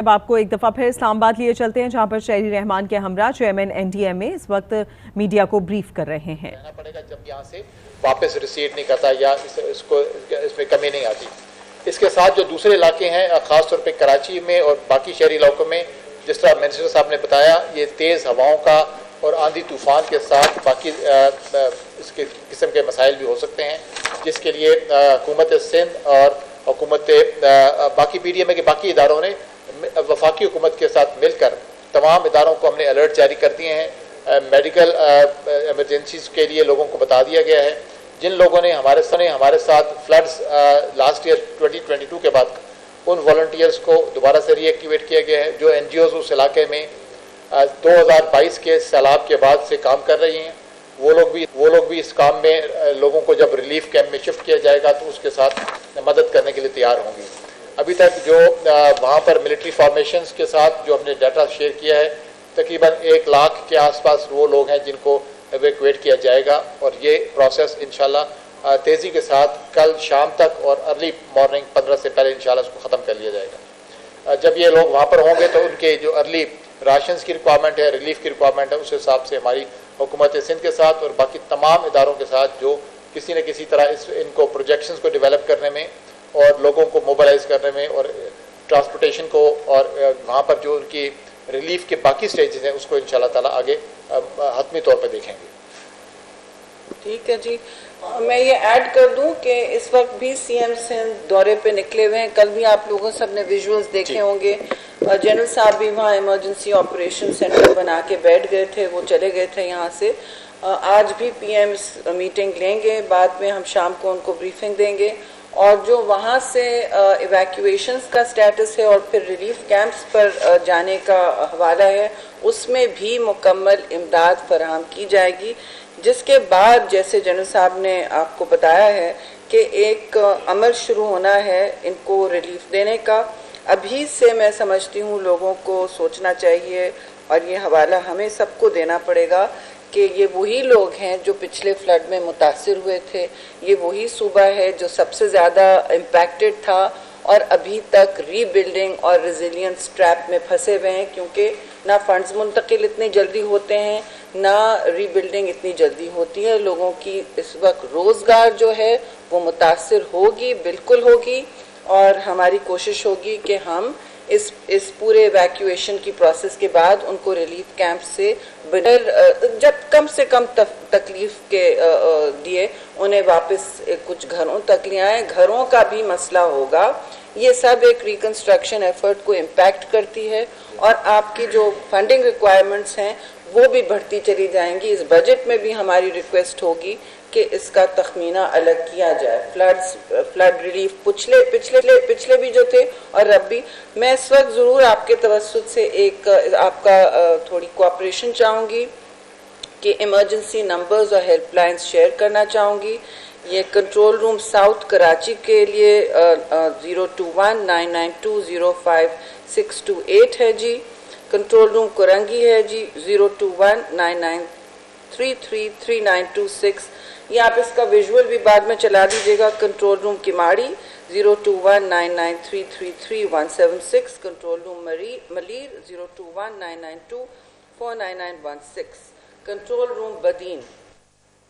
अब आपको एक दफ़ा फिर इस्लामाबाद लिए चलते हैं, जहां पर शहरी रहमान के हमरा चेयरमैन NDMA इस वक्त मीडिया को ब्रीफ कर रहे हैं। कहना पड़ेगा जब यहाँ से वापस रिसीव नहीं करता या इसमें कमी नहीं आती। इसके साथ जो दूसरे इलाके हैं, ख़ासतौर पे कराची में और बाकी शहरी इलाकों में, जिस तरह मिनिस्टर साहब ने बताया, ये तेज़ हवाओं का और आंधी तूफ़ान के साथ बाकी इसके किस्म के मसाइल भी हो सकते हैं, जिसके लिए हुकूमत सिंध और हुकूमत बाकी PDMA के बाकी इदारों ने वफाकी हुकूमत के साथ मिलकर तमाम इदारों को हमने अलर्ट जारी कर दिए हैं। मेडिकल एमरजेंसीज के लिए लोगों को बता दिया गया है। जिन लोगों ने हमारे साथ फ्लड्स लास्ट ईयर 2022 के बाद, उन वॉलंटियर्स को दोबारा से रीएक्टिवेट किया गया है। जो NGOs उस इलाके में 2022 के सैलाब के बाद से काम कर रही हैं, वो लोग भी इस काम में लोगों को जब रिलीफ कैंप में शिफ्ट किया जाएगा तो उसके साथ मदद करने के लिए तैयार होंगी। अभी तक जो वहाँ पर मिलिट्री फॉर्मेशंस के साथ जो हमने डाटा शेयर किया है, तकरीबन 1 लाख के आसपास वो लोग हैं जिनको एवैक्यूएट किया जाएगा, और ये प्रोसेस इंशाल्लाह तेज़ी के साथ कल शाम तक और अर्ली मॉर्निंग 15 से पहले इंशाल्लाह उसको ख़त्म कर लिया जाएगा। जब ये लोग वहाँ पर होंगे तो उनके जो अर्ली राशंस की रिक्वायरमेंट है, रिलीफ की रिक्वायरमेंट है, उस हिसाब से हमारी हुकूमत सिंध के साथ और बाकी तमाम इदारों के साथ जो किसी न किसी तरह इनको प्रोजेक्शंस को डेवलप करने में और लोगों को मोबिलाइज करने में और ट्रांसपोर्टेशन को और वहाँ पर जो उनकी रिलीफ के बाकी स्टेजेस हैं उसको इंशाल्लाह ताला आगे हतमी तौर पर देखेंगे। ठीक है जी। मैं ये ऐड कर दूं कि इस वक्त भी CM सिंध दौरे पे निकले हुए हैं। कल भी आप लोगों सब ने विजुअल्स देखे होंगे। जनरल साहब भी वहाँ इमरजेंसी ऑपरेशन सेंटर बना के बैठ गए थे, वो चले गए थे यहाँ से। आज भी PM मीटिंग लेंगे, बाद में हम शाम को उनको ब्रीफिंग देंगे, और जो वहाँ से इवैक्यूएशंस का स्टेटस है और फिर रिलीफ कैंप्स पर जाने का हवाला है, उसमें भी मुकम्मल इमदाद फराहम की जाएगी। जिसके बाद जैसे जनरल साहब ने आपको बताया है कि एक अमल शुरू होना है इनको रिलीफ देने का। अभी से मैं समझती हूँ लोगों को सोचना चाहिए, और ये हवाला हमें सबको देना पड़ेगा कि ये वही लोग हैं जो पिछले फ्लड में मुतासिर हुए थे, ये वही सूबा है जो सबसे ज़्यादा इम्पैक्टेड था और अभी तक रीबिल्डिंग और रेजिलियंस ट्रैप में फंसे हुए हैं, क्योंकि ना फंड्स मुंतकिल इतनी जल्दी होते हैं, ना रीबिल्डिंग इतनी जल्दी होती है। लोगों की इस वक्त रोज़गार जो है वो मुतासिर होगी, बिल्कुल होगी, और हमारी कोशिश होगी कि हम इस पूरे इवैक्यूएशन की प्रोसेस के बाद उनको रिलीफ कैंप से जब कम से कम तकलीफ के दिए उन्हें वापस कुछ घरों तक ले आए। घरों का भी मसला होगा, ये सब एक रिकंस्ट्रक्शन एफर्ट को इम्पैक्ट करती है, और आपकी जो फंडिंग रिक्वायरमेंट्स हैं वो भी बढ़ती चली जाएंगी। इस बजट में भी हमारी रिक्वेस्ट होगी कि इसका तखमीना अलग किया जाए। फ्लड रिलीफ पिछले भी जो थे और अब भी। मैं इस वक्त ज़रूर आपके तवस्सुत से एक आपका थोड़ी कोऑपरेशन चाहूँगी कि इमरजेंसी नंबर्स और हेल्पलाइंस शेयर करना चाहूँगी। ये कंट्रोल रूम साउथ कराची के लिए 021-992-05628 है जी। कंट्रोल रूम कोरंगी है जी 021-9933-3926। ये आप इसका विजुअल भी बाद में चला दीजिएगा। Control room Keamari 021-99333-176। Control room Malir 021-992-49916। Control room Badin,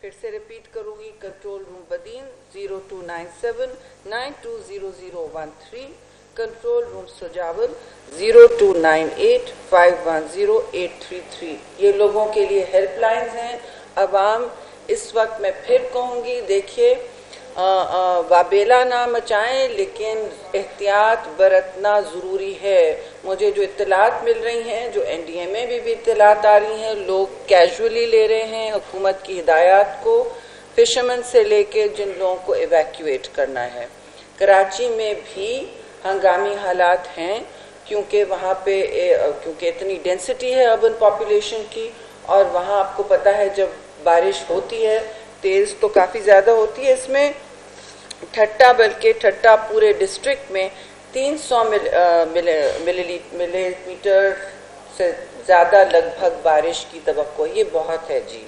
फिर से रिपीट करूँगी, control room Badin 0297-920013। Control room Sujawal 0298-510-833। ये लोगों के लिए हेल्पलाइंस हैं। अवाम इस वक्त मैं फिर कहूँगी, देखिए वाबेला ना मचाएं, लेकिन एहतियात बरतना ज़रूरी है। मुझे जो इत्तलात मिल रही हैं, जो NDMA में भी इत्तलात आ रही हैं, लोग कैजुअली ले रहे हैं हुकूमत की हिदायत को, फिशरमैन से लेके जिन लोगों को इवैक्यूएट करना है। कराची में भी हंगामी हालात हैं, क्योंकि वहाँ पे क्योंकि इतनी डेंसिटी है अर्बन पॉपुलेशन की, और वहाँ आपको पता है जब बारिश होती है तेज़ तो काफ़ी ज़्यादा होती है। इसमें ठट्टा पूरे डिस्ट्रिक्ट में 300 मिलीमीटर से ज़्यादा लगभग बारिश की तवक्को, ये बहुत है जी।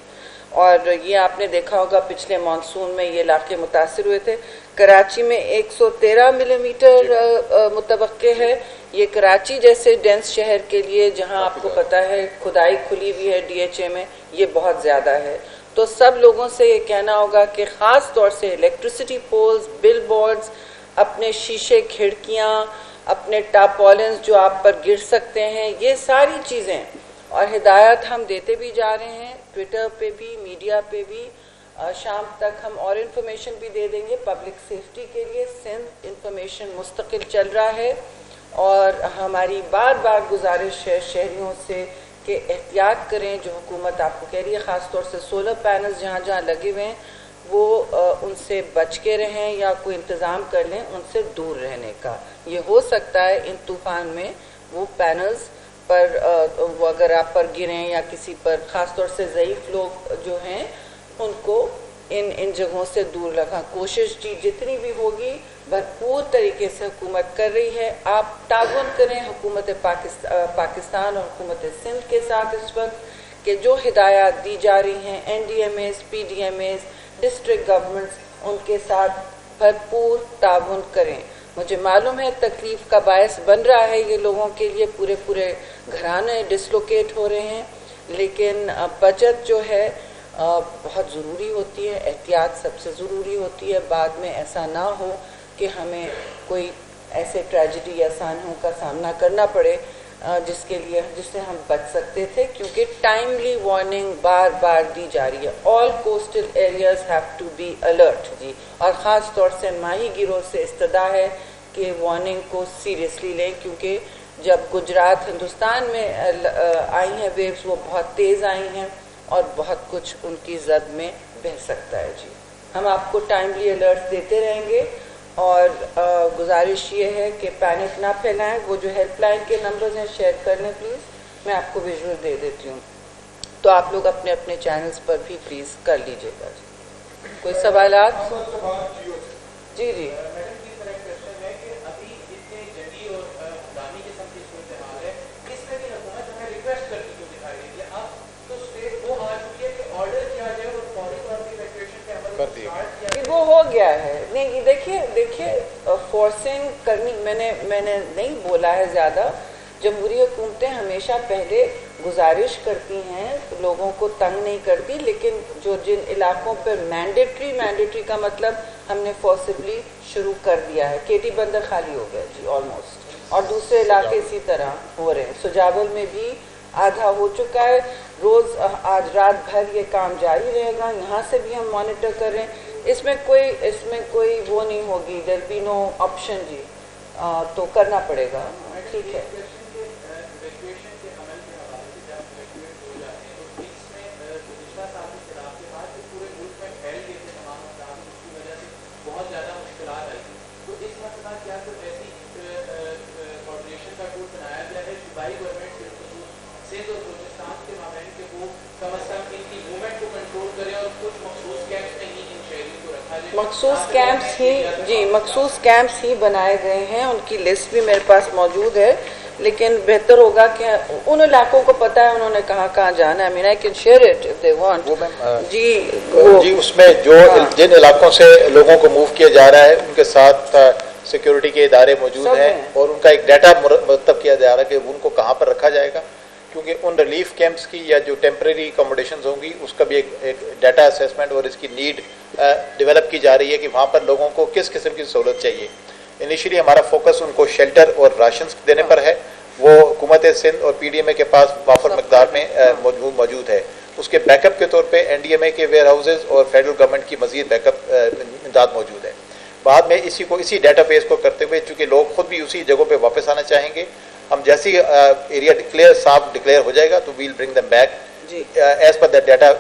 और ये आपने देखा होगा पिछले मानसून में ये इलाके मुतासिर हुए थे। कराची में 113 मिलीमीटर मुतवक्के है। ये कराची जैसे डेंस शहर के लिए, जहां आपको पता है खुदाई खुली हुई है DHA में, ये बहुत ज़्यादा है। तो सब लोगों से ये कहना होगा कि ख़ास तौर से इलेक्ट्रिसिटी पोल्स, बिलबोर्ड्स, अपने शीशे, खिड़कियाँ, अपने टारपॉलिन्स जो आप पर गिर सकते हैं, ये सारी चीज़ें और हिदायत हम देते भी जा रहे हैं, ट्विटर पे भी, मीडिया पे भी। शाम तक हम और इन्फॉर्मेशन भी दे देंगे पब्लिक सेफ्टी के लिए। सिंध इंफॉर्मेशन मुस्तकिल चल रहा है और हमारी बार बार गुजारिश है शहरियों से कि एहतियात करें। जो हुकूमत आपको कह रही है, ख़ास तौर से सोलर पैनल्स जहाँ जहाँ लगे हुए हैं, वो उनसे बच के रहें या कोई इंतज़ाम कर लें उनसे दूर रहने का। ये हो सकता है इन तूफ़ान में वो पैनल्स पर वो अगर आप पर गिरें या किसी पर, ख़ास तौर से ज़ईफ़ लोग जो हैं उनको इन जगहों से दूर रखा। कोशिश जी जितनी भी होगी भरपूर तरीके से हुकूमत कर रही है। आप ताउन करें हुकूमत पाकिस्तान और हुकूमत सिंध के साथ इस वक्त कि जो हिदायत दी जा रही हैं NDMAs, PDMAs, डिस्ट्रिक्ट गवर्नमेंट्स, उनके साथ भरपूर ताउन करें। मुझे मालूम है तकलीफ का बायस बन रहा है ये लोगों के लिए, पूरे घराने डिसलोकेट हो रहे हैं, लेकिन बचत जो है बहुत ज़रूरी होती है, एहतियात सबसे ज़रूरी होती है। बाद में ऐसा ना हो कि हमें कोई ऐसे ट्रेजिडी या सानों का सामना करना पड़े जिससे हम बच सकते थे, क्योंकि टाइमली वार्निंग बार बार दी जा रही है। All coastal areas have to be alert जी, और ख़ास तौर से माही गिरोह से इस्तदा है कि वार्निंग को सीरियसली लें, क्योंकि जब गुजरात हिंदुस्तान में आई हैं वेव्स, वो बहुत तेज़ आई हैं और बहुत कुछ उनकी जद में बह सकता है जी। हम आपको टाइमली अलर्ट देते रहेंगे और गुजारिश ये है कि पैनिक ना फैलाएं। वो जो हेल्पलाइन के नंबर्स हैं शेयर कर लें प्लीज़, मैं आपको विजुअल दे देती हूँ, तो आप लोग अपने अपने चैनल्स पर भी प्लीज़ कर लीजिएगा जी। कोई सवालात? जी जी वो हो गया है। नहीं देखिए फोर्सिंग करनी मैंने नहीं बोला है ज़्यादा। जमहूरी हुकूमतें हमेशा पहले गुजारिश करती हैं, लोगों को तंग नहीं करती, लेकिन जिन इलाकों पर मैंडेटरी का मतलब हमने फोर्सिबली शुरू कर दिया है। केटी बंदर खाली हो गया जी ऑलमोस्ट, और दूसरे इलाके इसी तरह हो रहे हैं। सुजावल में भी आधा हो चुका है। रोज़ आज रात भर ये काम जारी रहेगा, यहाँ से भी हम मॉनिटर कर रहे हैं। इसमें कोई वो नहीं होगी, देयर बी नो ऑप्शन जी, तो करना पड़ेगा। ठीक है। मखसूस कैंप्स ही बनाए गए हैं। उनकी लिस्ट भी मेरे पास मौजूद है, लेकिन बेहतर होगा कि उन इलाकों को पता है उन्होंने कहाँ जाना है। I mean, I can share it if they want। जी उसमें जिन इलाकों से लोगों को मूव किया जा रहा है उनके साथ सिक्योरिटी के इदारे मौजूद हैं और उनका एक डाटा मुरतब किया जा रहा है कि उनको कहाँ पर रखा जाएगा, क्योंकि उन रिलीफ कैंप्स की या जो टेम्परेरी अकोमोडेशंस होंगी उसका भी एक डाटा असेसमेंट और इसकी नीड डेवलप की जा रही है कि वहाँ पर लोगों को किस किस्म की सहूलत चाहिए। इनिशियली हमारा फोकस उनको शेल्टर और राशन देने पर है, वो हुकूमत सिंध और PDMA के पास वाफर मकदार में मौजूद है। उसके बैकअप के तौर पे NDMA के वेयर हाउसेज और फेडरल गवर्नमेंट की मजीद बैकअप इमदाद मौजूद है। बाद में इसी डाटाबेस को करते हुए, चूँकि लोग खुद भी उसी जगहों पे वापस आना चाहेंगे, हम जैसे ही एरिया साफ डिक्लेयर हो जाएगा तो we'll bring them back as per the data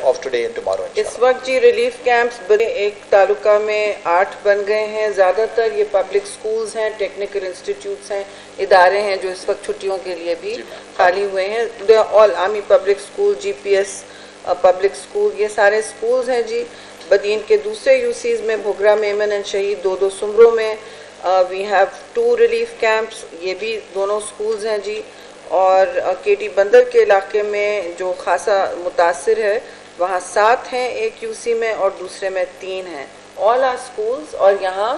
of today and tomorrow. इस वक्त जी रिलीफ कैंप्स एक तालुका में 8 बन गए हैं। ज़्यादातर ये पब्लिक स्कूल्स हैं, टेक्निकल इंस्टीट्यूट्स हैं, इदारे हैं जो इस वक्त छुट्टियों के लिए भी खाली हुए हैं। They all army public school, GPS public school, ये सारे स्कूल्स हैं जी। बदीन के दूसरे यूसीज में भुगरा, मेमन एंड शहीद, 2 सुमरों में वी हैव 2 रिलीफ कैंप्स, ये भी दोनों स्कूल्स हैं जी। और केटी बंदर के इलाके में जो खासा मुतासिर है वहाँ 7 हैं एक यूसी में और दूसरे में 3 हैं। ऑल आर स्कूल्स, और यहाँ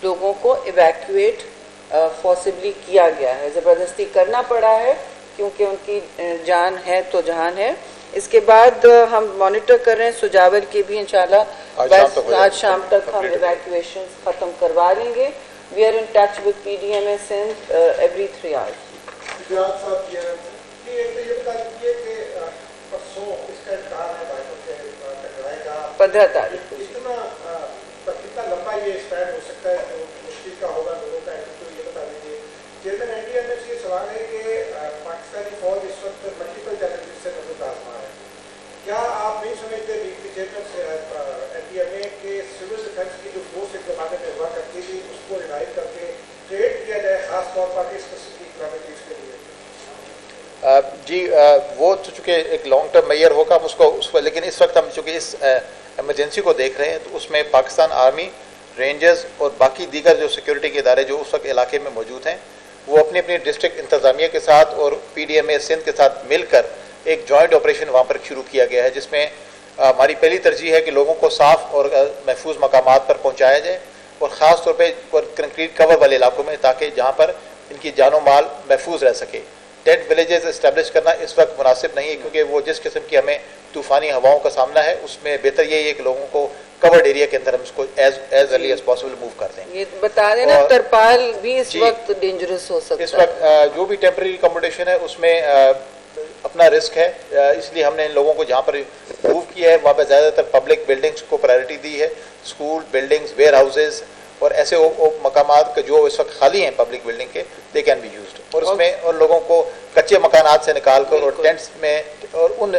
लोगों को इवैक्यूएट फॉर्सिबली किया गया है, ज़बरदस्ती करना पड़ा है क्योंकि उनकी जान है तो जहान है। इसके बाद हम मॉनिटर कर रहे हैं सुजावल के भी, इंशाल्लाह आज शाम तक हम इवैक्यूएशन ख़त्म करवा लेंगे। We are in touch with PDMA Sindh every 3 hours. परसों इसका इनकार है भाइयों के टकराए का 15 तारीख को। कितना लंबा ये स्पैन हो सकता है जो मुश्किल का होगा लोगों का, तो ये बता दीजिए। चेयरमैन NDMA से ये सवाल है कि पाकिस्तानी फौज इस वक्त मल्टीपल चैलेंजेस से नजर आजमा है। क्या आप नहीं समझते चेयरमैन NDMA के सिविल डिफेंस की जो फोर्स एक जमाने में हुआ करती थी उसको रिवाइव करके क्रिएट किया जाए, खासतौर पर स्पेसिफिक इकोनॉमिक के लिए? जी वो तो चूँकि एक लॉन्ग टर्म मेजर होगा उसको, लेकिन इस वक्त हम चूँकि इस इमरजेंसी को देख रहे हैं तो उसमें पाकिस्तान आर्मी, रेंजर्स और बाकी दीगर जो सिक्योरिटी के इदारे जो उस वक्त इलाके में मौजूद हैं वो अपनी अपनी डिस्ट्रिक्ट इंतज़ामिया के साथ और PDMA सिंध के साथ मिलकर एक जॉइंट ऑपरेशन वहाँ पर शुरू किया गया है, जिसमें हमारी पहली तरजीह है कि लोगों को साफ़ और महफूज मकामात पर पहुँचाया जाए और ख़ास तौर पर कंक्रीट कवर वाले इलाकों में, ताकि जहाँ पर इनकी जानो माल महफूज रह सके। टेंट विलेजेस इस्टेब्लिश करना इस वक्त मुनासिब नहीं है क्योंकि वो जिस किस्म की हमें तूफ़ानी हवाओं का सामना है उसमें बेहतर यही है कि लोगों को कवर्ड एरिया के अंदर हम उसको as early as possible move कर दें। ये बता देना तरपाल भी इस वक्त डेंजरस हो सकता है। इस वक्त जो भी टेम्परेरी अकोमोडेशन है उसमें अपना रिस्क है, इसलिए हमने इन लोगों को जहाँ पर मूव किया है वहाँ पर ज़्यादातर पब्लिक बिल्डिंग्स को प्रायोरिटी दी है, स्कूल बिल्डिंग्स, वेयर हाउसेज और ऐसे मकामात जो इस वक्त खाली हैं पब्लिक बिल्डिंग के, दे कैन बी यूज्ड। और उसमें और लोगों को कच्चे मकानात से निकाल कर और टेंट्स में और उन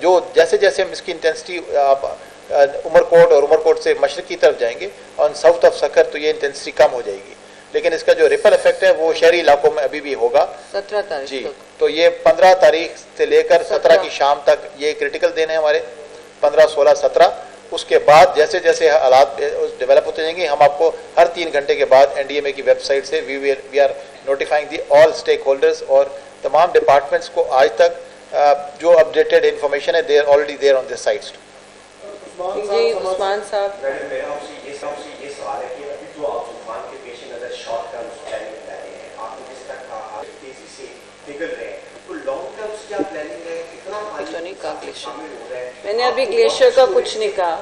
जो जैसे जैसे हम इसकी इंटेंसिटी उमरकोट और उमरकोट से मशरक़ की तरफ जाएंगे और साउथ ऑफ सकर तो ये इंटेंसिटी कम हो जाएगी, लेकिन इसका जो रिपल इफेक्ट है वो शहरी इलाकों में अभी भी होगा। 17 तारीख जी, तो ये 15 तारीख से लेकर 17 की शाम तक ये क्रिटिकल दिन है हमारे, 15, 16, 17। उसके बाद जैसे जैसे हालात डेवलप होते जाएंगे हम आपको हर 3 घंटे के बाद NDMA की वेबसाइट से we are notifying the all stakeholders और तमाम डिपार्टमेंट्स को आज तक जो अपडेटेड इंफॉर्मेशन है they are already there on this sites. जी उस्मान साहब, मेरा आपसे ये सवाल है कि अभी जो आप तूफान के पेश नज़र शॉर्ट टर्म प्लानिंग कर रहे हैं, आपने जिस तरह कहा तेजी से निकल रहे हैं, तो लॉन्ग टर्म क्या प्लानिंग है, कितना तो नहीं कहा ग्लेशियर, हो रहा है? मैंने अभी ग्लेशियर का कुछ नहीं कहा।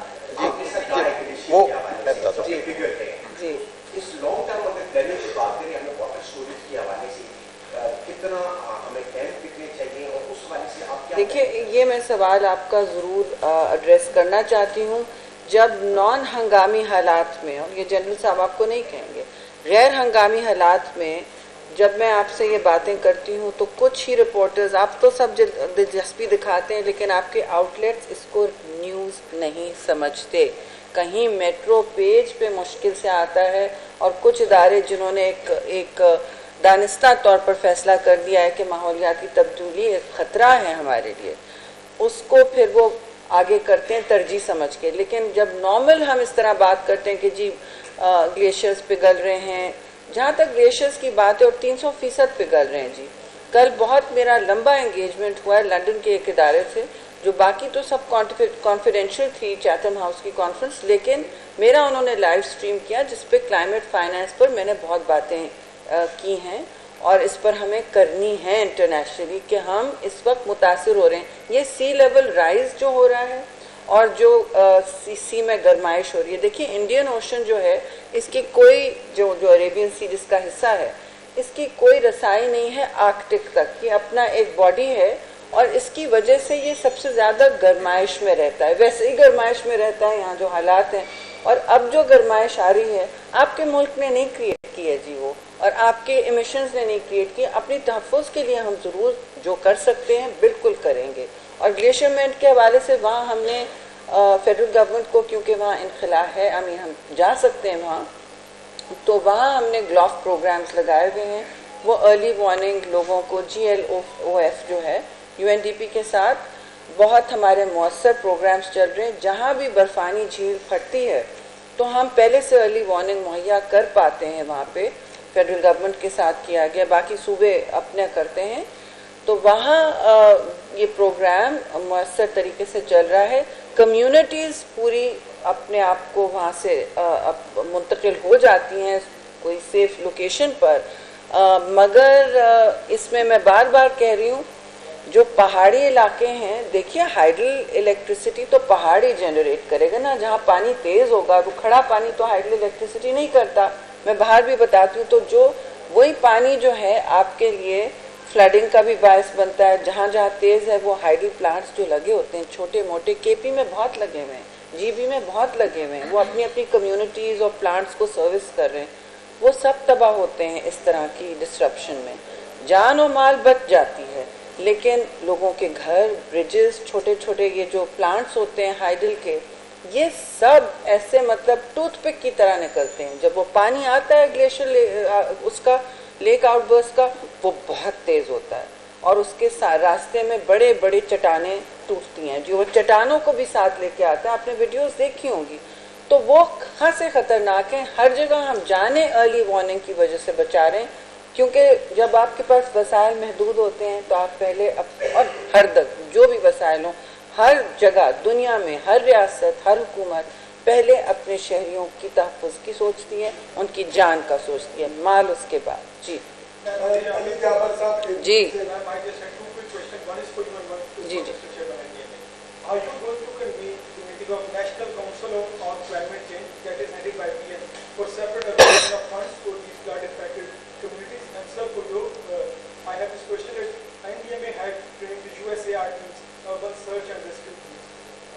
वो मैं बताता हूँ जी, इस लॉन्ग टर्म अगर प्लानिंग की बात करें, हमें वाटर स्टोरेज के हवाले से कितना हमें टैंक कितने चाहिए और उस हवाले से आप क्या? देखिए ये मैं सवाल आपका ज़रूर एड्रेस करना चाहती हूँ। जब नॉन हंगामी हालात में, और ये जनरल साहब आपको नहीं कहेंगे, गैर हंगामी हालात में जब मैं आपसे ये बातें करती हूँ तो कुछ ही रिपोर्टर्स, आप तो सब दिलचस्पी दिखाते हैं लेकिन आपके आउटलेट्स इसको न्यूज़ नहीं समझते। कहीं मेट्रो पेज पे मुश्किल से आता है और कुछ इदारे जिन्होंने एक दानिस्ता तौर पर फैसला कर दिया है कि माहौलियाती तब्दीली एक ख़तरा है हमारे लिए, उसको फिर वो आगे करते हैं तरजीह समझ के। लेकिन जब नॉर्मल हम इस तरह बात करते हैं कि जी ग्लेशियर्स पिघल रहे हैं, जहाँ तक ग्लेशियर्स की बात है और 300% पिघल रहे हैं जी। कल बहुत मेरा लंबा एंगेजमेंट हुआ है लंदन के एक इदारे से, जो बाकी तो सब कॉन्फिडेंशियल थी, चैथम हाउस की कॉन्फ्रेंस, लेकिन मेरा उन्होंने लाइव स्ट्रीम किया जिस पे क्लाइमेट फाइनेंस पर मैंने बहुत बातें की हैं और इस पर हमें करनी है इंटरनेशनली कि हम इस वक्त मुतासिर हो रहे हैं। ये सी लेवल राइज जो हो रहा है और जो सी में गरमाइश हो रही है, देखिए इंडियन ओशन जो है इसकी कोई जो अरेबियन सी जिसका हिस्सा है इसकी कोई रसाई नहीं है आर्कटिक तक, ये अपना एक बॉडी है और इसकी वजह से ये सबसे ज़्यादा गरमाइश में रहता है, वैसे ही गरमाइश में रहता है यहाँ जो हालात हैं। और अब जो गरमाइश आ रही है आपके मुल्क ने नहीं क्रिएट की है जी वो, और आपके एमिशंस ने नहीं क्रिएट किया। अपनी तहफ़्फ़ुज़ के लिए हम ज़रूर जो कर सकते हैं बिल्कुल करेंगे। और ग्लेशियरमेंट के हवाले से वहाँ हमने फेडरल गवर्नमेंट को, क्योंकि वहाँ इनखला है, हम जा सकते हैं वहाँ, तो वहाँ हमने ग्लॉफ प्रोग्राम्स लगाए हुए हैं। वो अर्ली वार्निंग लोगों को GLOF जो है UNDP के साथ बहुत हमारे मौसर प्रोग्राम्स चल रहे हैं। जहाँ भी बर्फ़ानी झील फटती है तो हम पहले से अर्ली वार्निंग मुहैया कर पाते हैं, वहाँ पे फेडरल गवर्नमेंट के साथ किया गया, बाकी सूबे अपने करते हैं। तो वहाँ ये प्रोग्राम मौसर तरीके से चल रहा है। कम्युनिटीज़ पूरी अपने आप को वहाँ से मुंतकिल हो जाती हैं कोई सेफ लोकेशन पर, मगर इसमें मैं बार बार कह रही हूँ जो पहाड़ी इलाके हैं, देखिए हाइडल इलेक्ट्रिसिटी तो पहाड़ ही जनरेट करेगा ना, जहाँ पानी तेज़ होगा, रुखड़ा पानी तो हाइडल इलेक्ट्रिसिटी नहीं करता। मैं बाहर भी बताती हूँ, तो जो वही पानी जो है आपके लिए फ्लडिंग का भी बायस बनता है। जहाँ जहाँ तेज़ है वो हाइडल प्लांट्स जो लगे होते हैं छोटे मोटे, केपी में बहुत लगे हुए हैं, जीबी में बहुत लगे हुए हैं, वो अपनी अपनी कम्युनिटीज़ और प्लांट्स को सर्विस कर रहे हैं, वो सब तबाह होते हैं इस तरह की डिस्ट्रप्शन में। जान और माल बच जाती है, लेकिन लोगों के घर, ब्रिजेस, छोटे छोटे ये जो प्लांट्स होते हैं हाइडल के, ये सब ऐसे मतलब टूथपिक की तरह निकलते हैं। जब वो पानी आता है ग्लेशियर उसका लेक आउटबर्स्ट का, वो बहुत तेज़ होता है और उसके रास्ते में बड़े बड़े चट्टानें टूटती हैं, जो वो चट्टानों को भी साथ लेके आता है। आपने वीडियोस देखी होंगी, तो वो खासे ख़तरनाक हैं। हर जगह हम जाने अर्ली वार्निंग की वजह से बचा रहे हैं, क्योंकि जब आपके पास वसाइल महदूद होते हैं तो आप पहले और हर जो भी वसाइल हों, हर जगह दुनिया में हर रियासत, हर हुकूमत पहले अपने शहरियों की तहफ़्फ़ुज़ की सोचती है, उनकी जान का सोचती है, माल उसके बाद। जी जी जी जी Are you going to convene the meeting of National Council on Climate Change that is headed by PM for separate allocation of funds for these flood-affected communities? And sir, for you, I have this question: NDMA had trained the USAR teams, urban search and rescue teams.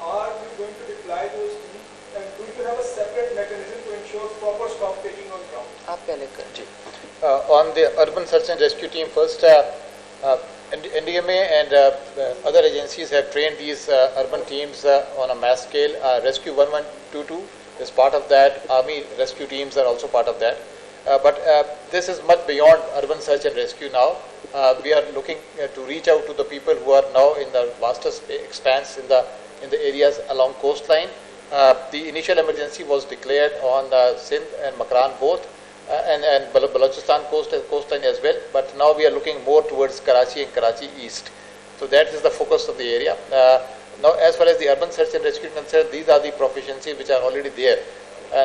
Are you going to deploy those teams? And do you have a separate mechanism to ensure proper stock taking on ground? आप पहले कर। On the urban search and rescue team, first, NDMA and other agencies have trained these urban teams on a mass scale. Rescue 1122 is part of that. Army rescue teams are also part of that. But this is much beyond urban search and rescue now. We are looking to reach out to the people who are now in the vastest expanse in the areas along coastline. The initial emergency was declared on Sindh and Makran both. And Balochistan coastline as well, but now we are looking more towards Karachi and Karachi East. So that is the focus of the area. Now, as far as the urban search and rescue is concerned, these are the proficiencies which are already there.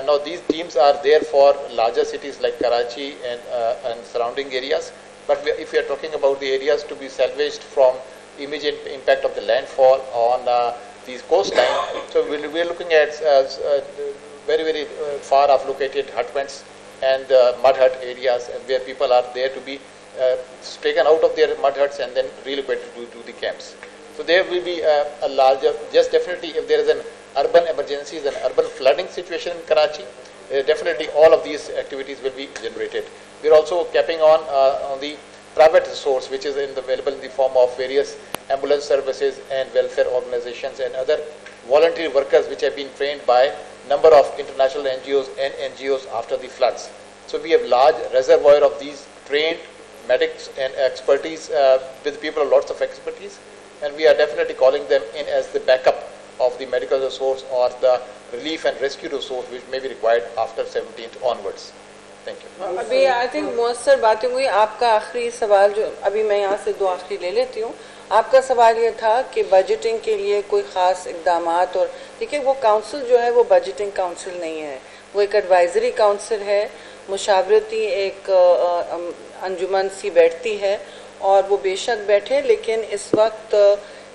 Now, these teams are there for larger cities like Karachi and surrounding areas. But if we are talking about the areas to be salvaged from immediate impact of the landfall on these coastline, so we are looking at very, very far off located hutments and mud hut areas, and where people are there to be taken out of their mud huts and then relocated to the camps. So there will be a larger, just definitely if there is an urban emergencies and urban flooding situation in Karachi, definitely all of these activities will be generated. We are also capping on the private resource which is available in the form of various ambulance services and welfare organizations and other voluntary workers which have been trained by number of international NGOs and NGOs after the floods. So we have large reservoir of these trained medics and expertise with people of lots of expertise, and we are definitely calling them in as the backup of the medical resource or the relief and rescue resource which may be required after 17th onwards. Thank you. अभी I think मुअस्सर बातें हुई। आपका आखिरी सवाल जो अभी मैं यहाँ से दो आखिरी ले लेती हूँ। आपका सवाल ये था कि बजटिंग के लिए कोई ख़ास इक़दामात, और देखिए वो काउंसिल जो है वो बजटिंग काउंसिल नहीं है, वो एक एडवाइजरी काउंसिल है, मुशावरती एक अंजुमन सी बैठती है और वो बेशक बैठे, लेकिन इस वक्त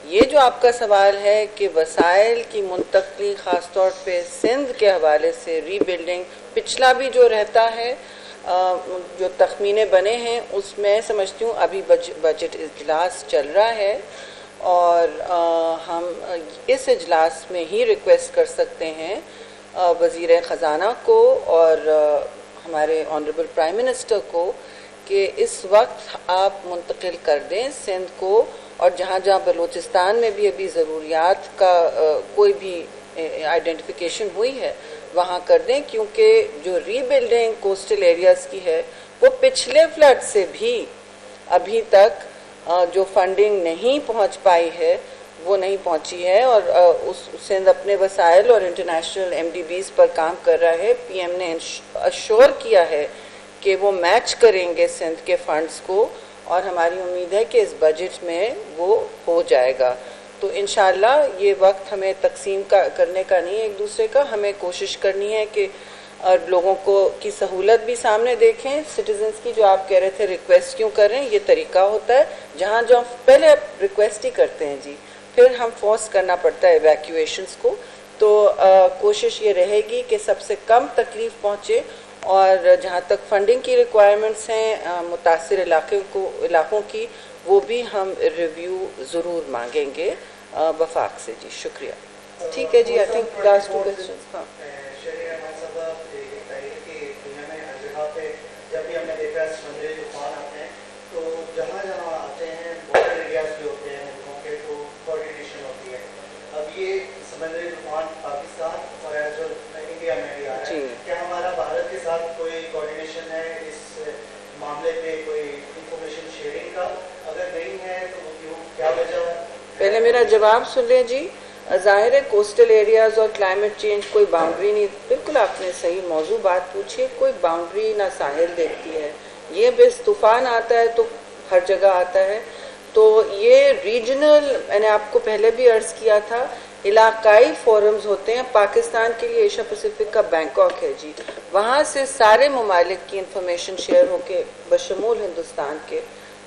ये जो आपका सवाल है कि वसाइल की मुंतकली ख़ास तौर पे सिंध के हवाले से रीबिल्डिंग, पिछला भी जो रहता है जो तखमीने बने हैं उसमें समझती हूँ अभी बजट इजलास चल रहा है और हम इस इजलास में ही रिक्वेस्ट कर सकते हैं वज़ीर ख़ज़ाना को और हमारे ऑनरेबल प्राइम मिनिस्टर को कि इस वक्त आप मुंतकिल कर दें सिंध को, और जहाँ जहाँ बलूचिस्तान में भी अभी ज़रूरियात का कोई भी आइडेंटिफिकेशन हुई है वहाँ कर दें, क्योंकि जो रीबिल्डिंग कोस्टल एरियाज़ की है वो पिछले फ्लड से भी अभी तक जो फंडिंग नहीं पहुँच पाई है वो नहीं पहुँची है, और उस सिंध अपने वसाइल और इंटरनेशनल MDBs पर काम कर रहा है। PM ने अश्योर किया है कि वो मैच करेंगे सिंध के फंड्स को, और हमारी उम्मीद है कि इस बजट में वो हो जाएगा। तो इंशाल्लाह ये वक्त हमें तकसीम करने का नहीं है एक दूसरे का, हमें कोशिश करनी है कि लोगों को की सहूलत भी सामने देखें। सिटीजन्स की जो आप कह रहे थे रिक्वेस्ट क्यों कर रहे हैं, ये तरीका होता है जहाँ जहाँ पहले आप रिक्वेस्ट ही करते हैं जी, फिर हम फोर्स करना पड़ता है इवैक्यूएशंस को। तो कोशिश ये रहेगी कि सबसे कम तकलीफ पहुँचे, और जहाँ तक फंडिंग की रिक्वायरमेंट्स हैं मुतासिर इलाकों की, वो भी हम रिव्यू ज़रूर मांगेंगे वफाक से जी। शुक्रिया। ठीक है जी, आई थिंक लास्ट 2 क्वेश्चंस। हाँ, जब भी हमने देखा समुद्री तूफान आते हैं तो जहाँ जहाँ आते हैं बॉर्डर एरियाज भी होते हैं मुल्कों के, तो कोऑर्डिनेशन होती है। अब ये समुद्री तूफान पाकिस्तान और एज वेल इंडिया में भी आ रहा है, क्या हमारा भारत के साथ कोई कोऑर्डिनेशन है इस मामले पे, कोई इंफॉर्मेशन शेयरिंग का? अगर नहीं है तो क्यों, क्या वजह है? पहले मेरा जवाब सुन लें जी। ज़ाहिर है कोस्टल एरियाज़ और क्लाइमेट चेंज कोई बाउंड्री नहीं, बिल्कुल आपने सही मौजू बात पूछी है, कोई बाउंड्री ना साहिल देखती है। ये बस तूफ़ान आता है तो हर जगह आता है, तो ये रीजनल, मैंने आपको पहले भी अर्ज़ किया था, इलाकाई फोरम्स होते हैं। पाकिस्तान के लिए एशिया पैसिफिक का बैंकॉक है जी, वहाँ से सारे ममालिक की इंफॉर्मेशन शेयर होके बशमूल हिंदुस्तान के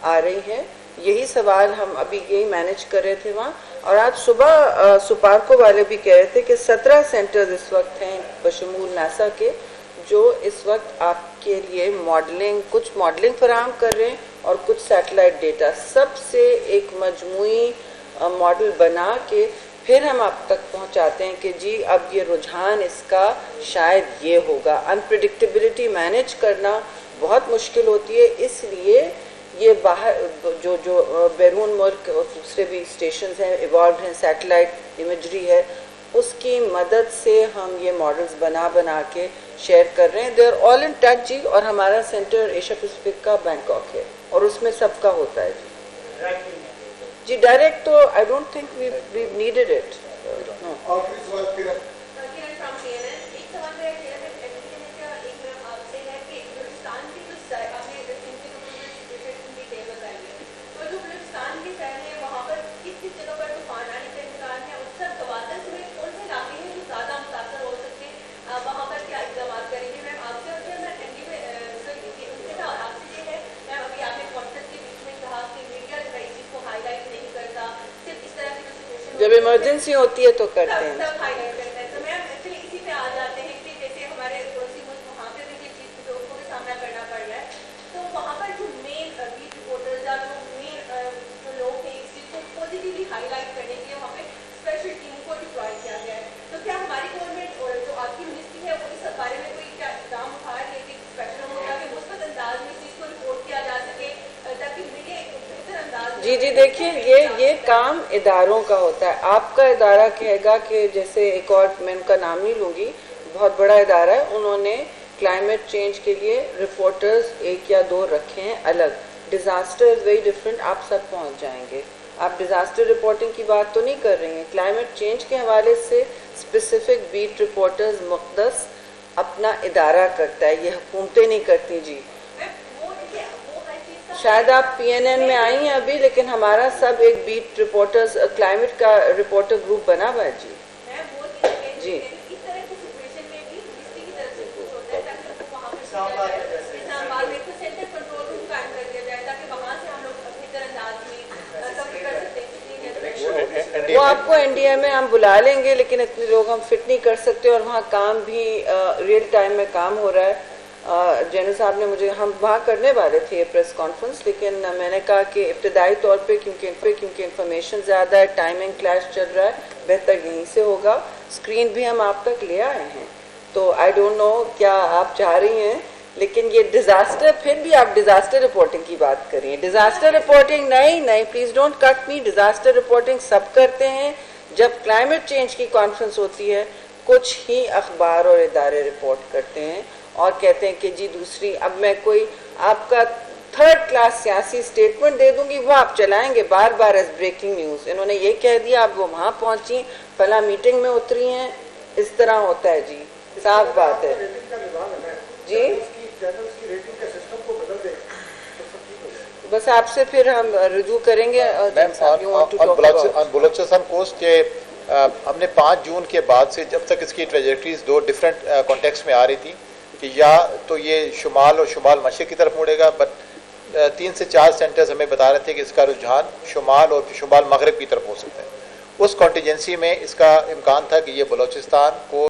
आ रही है। यही सवाल हम अभी यही मैनेज कर रहे थे वहाँ, और आज सुबह सुपार्को वाले भी कह रहे थे कि 17 सेंटर्स इस वक्त हैं बशमूल नासा के, जो इस वक्त आपके लिए मॉडलिंग, कुछ मॉडलिंग फराहम कर रहे हैं और कुछ सैटेलाइट डेटा, सबसे एक मजमूई मॉडल बना के फिर हम आप तक पहुंचाते हैं कि जी अब ये रुझान इसका शायद ये होगा। अनप्रिडिक्टेबिलिटी मैनेज करना बहुत मुश्किल होती है, इसलिए ये बाहर जो बैरून मुल्क और दूसरे भी स्टेशन हैं, इवॉल्व हैं, सैटेलाइट इमेजरी है, उसकी मदद से हम ये मॉडल्स बना के शेयर कर रहे हैं। They are all in touch जी, और हमारा सेंटर एशिया पैसिफिक का बैंकॉक है और उसमें सबका होता है जी। डायरेक्ट तो I don't think we needed it. जब इमरजेंसी होती है तो करते हैं। जी देखिए, ये काम इदारों का होता है। आपका इदारा कहेगा कि जैसे एक और, मैं उनका नाम नहीं लूँगी, बहुत बड़ा इदारा है, उन्होंने क्लाइमेट चेंज के लिए रिपोर्टर्स 1 या 2 रखे हैं अलग। डिज़ास्टर इज़ वेरी डिफरेंट, आप सब पहुँच जाएंगे। आप डिज़ास्टर रिपोर्टिंग की बात तो नहीं कर रही हैं, क्लाइमेट चेंज के हवाले से स्पेसिफिक बीट रिपोर्टर्स मुख्तस अपना इदारा करता है, ये हुकूमतें नहीं करती जी। शायद आप PNN में आई हैं अभी, लेकिन हमारा सब एक बीट रिपोर्टर्स, क्लाइमेट का रिपोर्टर ग्रुप बना हुआ है जी। जी वो आपको NDA में हम बुला लेंगे, लेकिन इतने लोग हम फिट नहीं कर सकते, और वहाँ काम भी रियल टाइम में काम हो रहा है। जनरल साहब ने मुझे, हम वहाँ करने वाले थे प्रेस कॉन्फ्रेंस, लेकिन मैंने कहा कि इब्तदाई तौर पे क्योंकि इंफॉर्मेशन ज़्यादा है, टाइमिंग क्लैश चल रहा है, बेहतर यहीं से होगा। स्क्रीन भी हम आप तक ले आए हैं, तो आई डोंट नो क्या आप चाह रही हैं, लेकिन ये डिज़ास्टर, फिर भी आप डिज़ास्टर रिपोर्टिंग की बात करिए। डिज़ास्टर रिपोर्टिंग नहीं, please don't cut me. Disaster reporting सब करते हैं। जब क्लाइमेट चेंज की कॉन्फ्रेंस होती है, कुछ ही अखबार और इदारे रिपोर्ट करते हैं और कहते हैं कि जी दूसरी, अब मैं कोई आपका 3rd क्लास सियासी स्टेटमेंट दे दूंगी, वो आप चलाएंगे बार बार एज ब्रेकिंग न्यूज़। इन्होंने ये कह दिया, अब वो वहाँ पहुँची, फला मीटिंग में उतरी हैं, इस तरह होता है जी, साफ बात है जी। बस आपसे फिर हम रिव्यू करेंगे। बलोचिस्तान कोस्ट के हमने 5 जून के बाद से जब तक इसकी ट्रेजेक्टरीज 2 डिफरेंट कॉन्टेक्स्ट में आ रही थी कि या तो ये शुमाल और शुमाल मशरिक की तरफ मुड़ेगा, बट 3 से 4 सेंटर्स हमें बता रहे थे कि इसका रुझान शुमाल और शुमाल मगरब की तरफ हो सकता है। उस कॉन्टीजेंसी में इसका इम्कान था कि ये बलोचिस्तान को